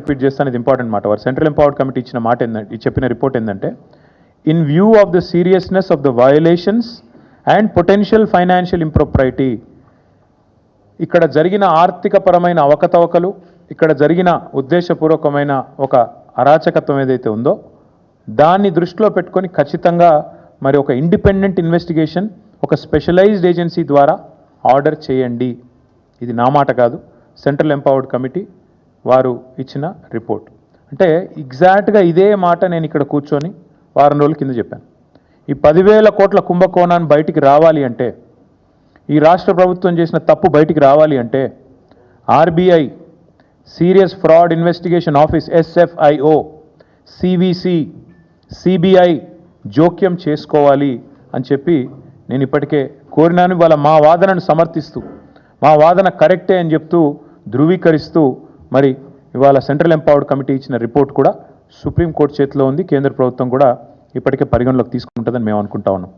Repeat చేస్తాను, ఇది important మాట. వారు సెంట్రల్ ఎంపవర్డ్ కమిటీ ఇచ్చిన మాట ఏంటంటే, చెప్పిన రిపోర్ట్ ఏంటంటే, in view of the seriousness of the violations and potential financial impropriety, ఇక్కడ జరిగిన ఆర్థికపరమైన అవకతవకలు, ఇక్కడ జరిగిన ఉద్దేశపూర్వకమైన ఒక అరాచకత్వం ఏదైతే ఉందో దాన్ని దృష్టిలో పెట్టుకొని ఖచ్చితంగా మరి ఒక ఇండిపెండెంట్ ఇన్వెస్టిగేషన్, ఒక స్పెషలైజ్డ్ ఏజెన్సీ ద్వారా ఆర్డర్ చేయండి. ఇది నా మాట కాదు, సెంట్రల్ ఎంపవర్డ్ కమిటీ వారు ఇచ్చిన రిపోర్ట్. అంటే ఎగ్జాక్ట్గా ఇదే మాట నేను ఇక్కడ కూర్చొని వారం రోజుల కింద చెప్పాను. ఈ 10,000 కోట్ల కుంభకోణాన్ని బయటికి రావాలి అంటే, ఈ రాష్ట్ర ప్రభుత్వం చేసిన తప్పు బయటికి రావాలి అంటే RBI, serious fraud investigation office SFIO, CVC, CBI జోక్యం చేసుకోవాలి అని చెప్పి నేను ఇప్పటికే కోరినాను. వాళ్ళ మా వాదనను సమర్థిస్తూ, మా వాదన కరెక్టే అని చెప్తూ ధృవీకరిస్తూ మరి ఇవాళ సెంట్రల్ ఎంపవర్డ్ కమిటీ ఇచ్చిన రిపోర్ట్ కూడా సుప్రీంకోర్టు చేతిలో ఉంది. కేంద్ర ప్రభుత్వం కూడా ఇప్పటికే పరిగణలోకి తీసుకుంటుందని మేము అనుకుంటా ఉన్నాం.